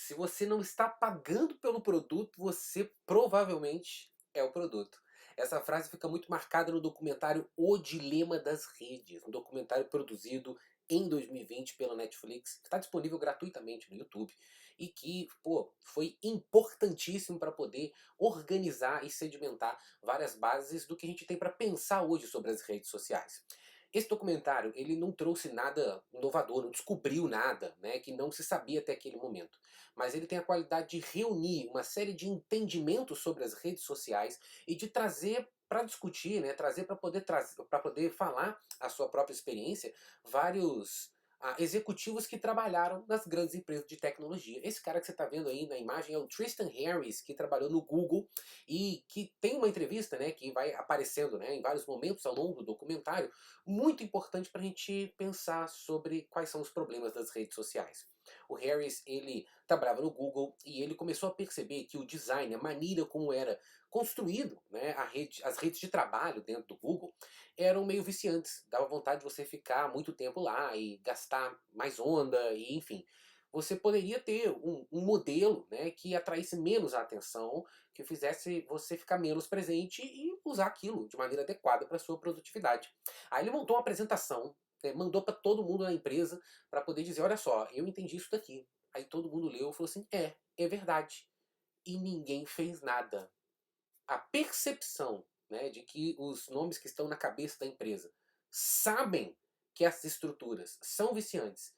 Se você não está pagando pelo produto, você provavelmente é o produto. Essa frase fica muito marcada no documentário O Dilema das Redes, um documentário produzido em 2020 pela Netflix, que está disponível gratuitamente no YouTube e que, pô, foi importantíssimo para poder organizar e sedimentar várias bases do que a gente tem para pensar hoje sobre as redes sociais. Esse documentário, ele não trouxe nada inovador, não descobriu nada, né, que não se sabia até aquele momento. Mas ele tem a qualidade de reunir uma série de entendimentos sobre as redes sociais e de trazer para discutir, né, trazer para poder falar a sua própria experiência, vários executivos que trabalharam nas grandes empresas de tecnologia. Esse cara que você está vendo aí na imagem é o Tristan Harris, que trabalhou no Google e que tem uma entrevista, né, que vai aparecendo, né, em vários momentos ao longo do documentário, muito importante para a gente pensar sobre quais são os problemas das redes sociais. O Harris, ele trabalhava no Google e ele começou a perceber que o design, a maneira como era construído, né, as redes de trabalho dentro do Google, eram meio viciantes. Dava vontade de você ficar muito tempo lá e gastar mais onda, e enfim. Você poderia ter um modelo, né, que atraísse menos a atenção, que fizesse você ficar menos presente e usar aquilo de maneira adequada para sua produtividade. Aí ele montou uma apresentação, mandou para todo mundo na empresa para poder dizer, olha só, eu entendi isso daqui. Aí todo mundo leu e falou assim, é verdade. E ninguém fez nada. A percepção, né, de que os nomes que estão na cabeça da empresa sabem que essas estruturas são viciantes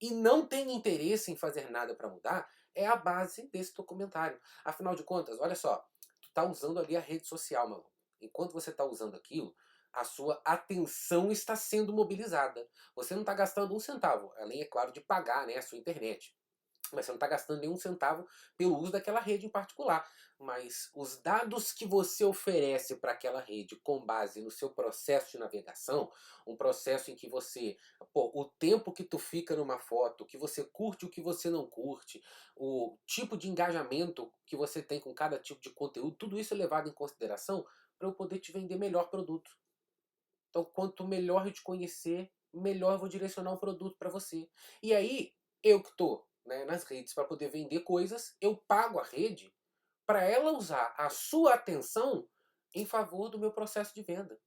e não têm interesse em fazer nada para mudar é a base desse documentário. Afinal de contas, olha só, tu tá usando ali a rede social, maluco. Enquanto você está usando aquilo, a sua atenção está sendo mobilizada. Você não está gastando um centavo, além, é claro, de pagar, né, a sua internet. Mas você não está gastando nenhum centavo pelo uso daquela rede em particular. Mas os dados que você oferece para aquela rede com base no seu processo de navegação, um processo em que você, pô, o tempo que tu fica numa foto, o que você curte, o que você não curte, o tipo de engajamento que você tem com cada tipo de conteúdo, tudo isso é levado em consideração para eu poder te vender melhor produto. Então, quanto melhor eu te conhecer, melhor eu vou direcionar um produto para você. E aí, eu que estou, né, nas redes para poder vender coisas, eu pago a rede para ela usar a sua atenção em favor do meu processo de venda.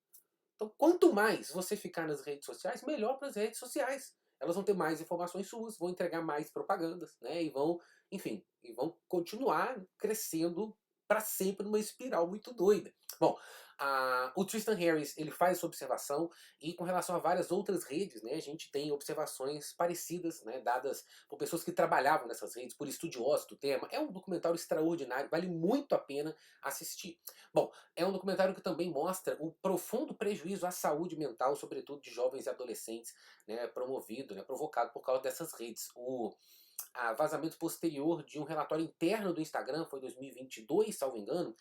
Então, quanto mais você ficar nas redes sociais, melhor para as redes sociais. Elas vão ter mais informações suas, vão entregar mais propagandas, né? E vão, enfim, e vão continuar crescendo para sempre numa espiral muito doida. Bom, o Tristan Harris ele faz essa observação e com relação a várias outras redes, né, a gente tem observações parecidas, né, dadas por pessoas que trabalhavam nessas redes, por estudiosos do tema. É um documentário extraordinário, vale muito a pena assistir. Bom, é um documentário que também mostra o profundo prejuízo à saúde mental, sobretudo de jovens e adolescentes, né, promovido, né, provocado por causa dessas redes. O vazamento posterior de um relatório interno do Instagram, foi 2022, salvo engano,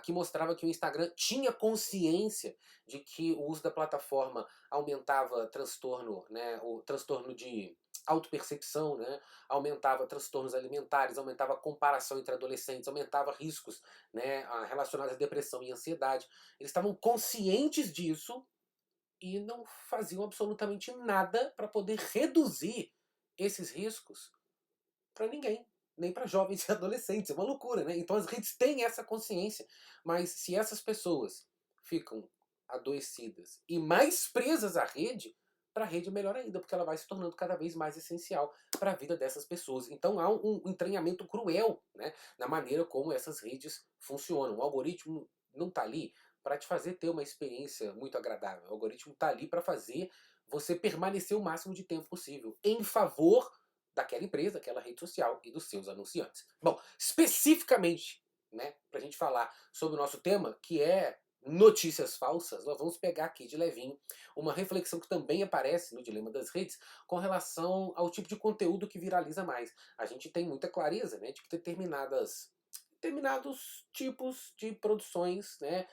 que mostrava que o Instagram tinha consciência de que o uso da plataforma aumentava transtorno, né, o transtorno de autopercepção, né, aumentava transtornos alimentares, aumentava a comparação entre adolescentes, aumentava riscos, né, relacionados à depressão e ansiedade. Eles estavam conscientes disso e não faziam absolutamente nada para poder reduzir esses riscos para ninguém, nem para jovens e adolescentes. É uma loucura, né? Então as redes têm essa consciência, mas se essas pessoas ficam adoecidas e mais presas à rede, para a rede é melhor ainda, porque ela vai se tornando cada vez mais essencial para a vida dessas pessoas. Então há um entranhamento cruel, né, na maneira como essas redes funcionam. O algoritmo não está ali para te fazer ter uma experiência muito agradável. O algoritmo está ali para fazer você permanecer o máximo de tempo possível em favor daquela empresa, daquela rede social e dos seus anunciantes. Bom, especificamente, né, para a gente falar sobre o nosso tema, que é notícias falsas, nós vamos pegar aqui de levinho uma reflexão que também aparece no Dilema das Redes com relação ao tipo de conteúdo que viraliza mais. A gente tem muita clareza, né, de que determinados tipos de produções, né,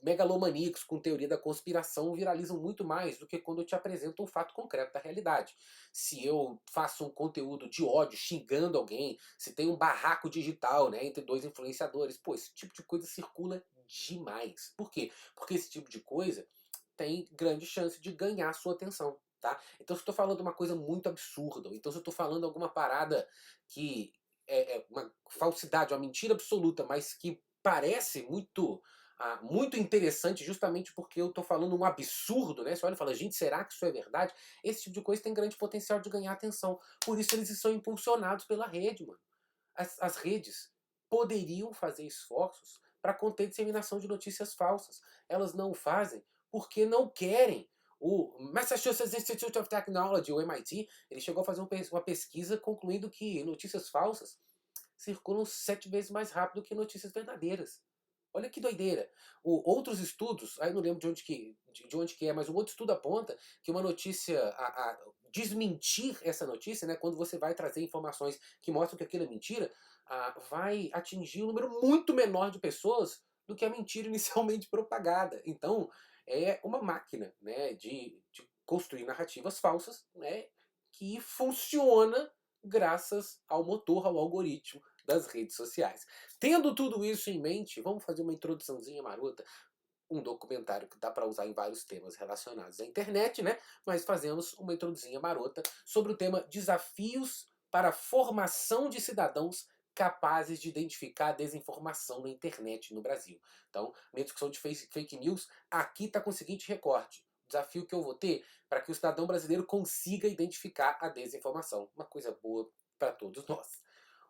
megalomaníacos com teoria da conspiração viralizam muito mais do que quando eu te apresento um fato concreto da realidade. Se eu faço um conteúdo de ódio xingando alguém, se tem um barraco digital, né, entre dois influenciadores, pô, esse tipo de coisa circula demais. Por quê? Porque esse tipo de coisa tem grande chance de ganhar sua atenção. Tá? Então se eu tô falando uma coisa muito absurda, ou então se eu tô falando alguma parada que é uma falsidade, uma mentira absoluta, mas que parece muito interessante justamente porque eu tô falando um absurdo, né? Você olha e fala: "Gente, será que isso é verdade?". Esse tipo de coisa tem grande potencial de ganhar atenção. Por isso eles são impulsionados pela rede, mano. As redes poderiam fazer esforços para conter a disseminação de notícias falsas. Elas não o fazem porque não querem. O Massachusetts Institute of Technology, o MIT, ele chegou a fazer uma pesquisa concluindo que notícias falsas circulam 7 vezes mais rápido que notícias verdadeiras. Olha que doideira. Outros estudos, aí não lembro de onde que é, mas um outro estudo aponta que uma notícia, desmentir essa notícia, né, quando você vai trazer informações que mostram que aquilo é mentira, vai atingir um número muito menor de pessoas do que a mentira inicialmente propagada. Então, é uma máquina, né, de construir narrativas falsas, né, que funciona graças ao motor, ao algoritmo das redes sociais. Tendo tudo isso em mente, vamos fazer uma introduçãozinha marota, um documentário que dá para usar em vários temas relacionados à internet, né? Mas fazemos uma introduzinha marota sobre o tema desafios para a formação de cidadãos capazes de identificar a desinformação na internet no Brasil. Então, minha discussão de fake news aqui está com o seguinte recorte. O desafio que eu vou ter para que o cidadão brasileiro consiga identificar a desinformação. Uma coisa boa para todos nós.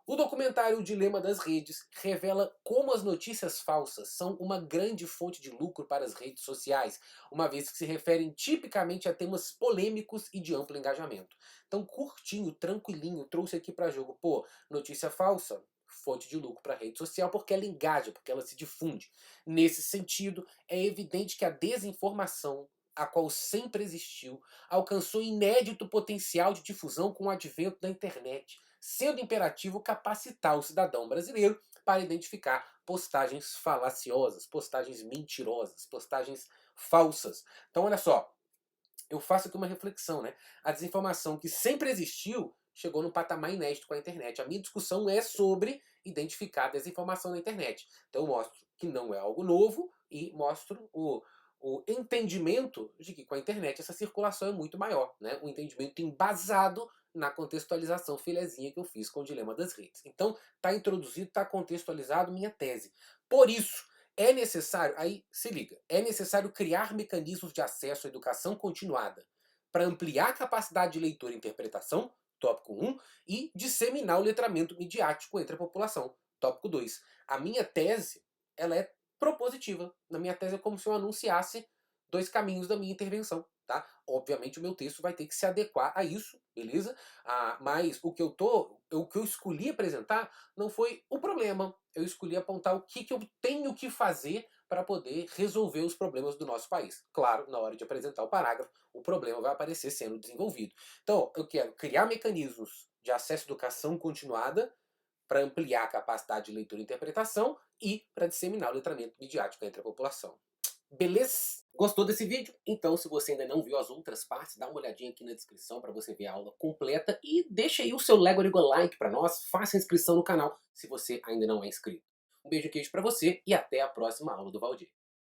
O documentário O Dilema das Redes revela como as notícias falsas são uma grande fonte de lucro para as redes sociais, uma vez que se referem tipicamente a temas polêmicos e de amplo engajamento. Então, curtinho, tranquilinho, trouxe aqui para jogo, pô, notícia falsa, fonte de lucro para a rede social, porque ela engaja, porque ela se difunde. Nesse sentido, é evidente que a desinformação, a qual sempre existiu, alcançou inédito potencial de difusão com o advento da internet, sendo imperativo capacitar o cidadão brasileiro para identificar postagens falaciosas, postagens mentirosas, postagens falsas. Então, olha só, eu faço aqui uma reflexão, né? A desinformação que sempre existiu chegou num patamar inédito com a internet. A minha discussão é sobre identificar a desinformação na internet. Então eu mostro que não é algo novo e mostro o entendimento de que com a internet essa circulação é muito maior, né? Um entendimento embasado na contextualização filezinha que eu fiz com o dilema das redes. Então, está introduzido, está contextualizado minha tese. Por isso, é necessário, aí se liga, é necessário criar mecanismos de acesso à educação continuada para ampliar a capacidade de leitura e interpretação, tópico 1, e disseminar o letramento midiático entre a população, tópico 2. A minha tese, ela é propositiva. Na minha tese é como se eu anunciasse 2 caminhos da minha intervenção, tá? Obviamente o meu texto vai ter que se adequar a isso, beleza? Mas o que eu escolhi apresentar não foi o problema. Eu escolhi apontar o que eu tenho que fazer para poder resolver os problemas do nosso país. Claro, na hora de apresentar o parágrafo, o problema vai aparecer sendo desenvolvido. Então, eu quero criar mecanismos de acesso à educação continuada para ampliar a capacidade de leitura e interpretação e para disseminar o letramento midiático entre a população. Beleza? Gostou desse vídeo? Então, se você ainda não viu as outras partes, dá uma olhadinha aqui na descrição para você ver a aula completa e deixa aí o seu Lego like para nós, faça a inscrição no canal se você ainda não é inscrito. Um beijo queijo para você e até a próxima aula do Valdir.